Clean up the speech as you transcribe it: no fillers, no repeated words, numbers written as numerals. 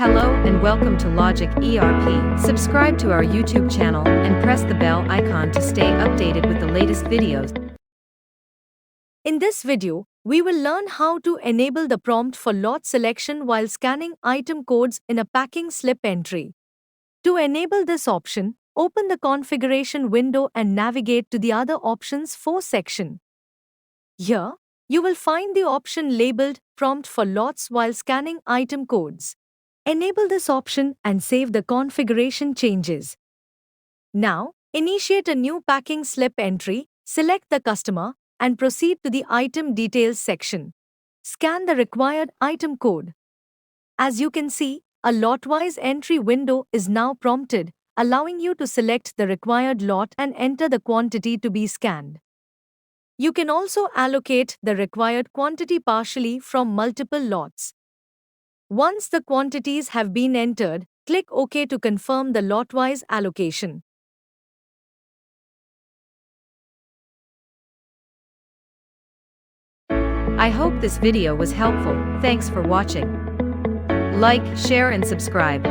Hello and welcome to Logic ERP. Subscribe to our YouTube channel and press the bell icon to stay updated with the latest videos. In this video, we will learn how to enable the prompt for lot selection while scanning item codes in a packing slip entry. To enable this option, open the configuration window and navigate to the Other Options section. Here, you will find the option labeled Prompt for Lots while scanning item codes. Enable this option and save the configuration changes. Now, initiate a new packing slip entry, select the customer, and proceed to the Item Details section. Scan the required item code. As you can see, a lot-wise entry window is now prompted, allowing you to select the required lot and enter the quantity to be scanned. You can also allocate the required quantity partially from multiple lots. Once the quantities have been entered, click OK to confirm the lot-wise allocation. I hope this video was helpful. Thanks for watching. Like, share and subscribe.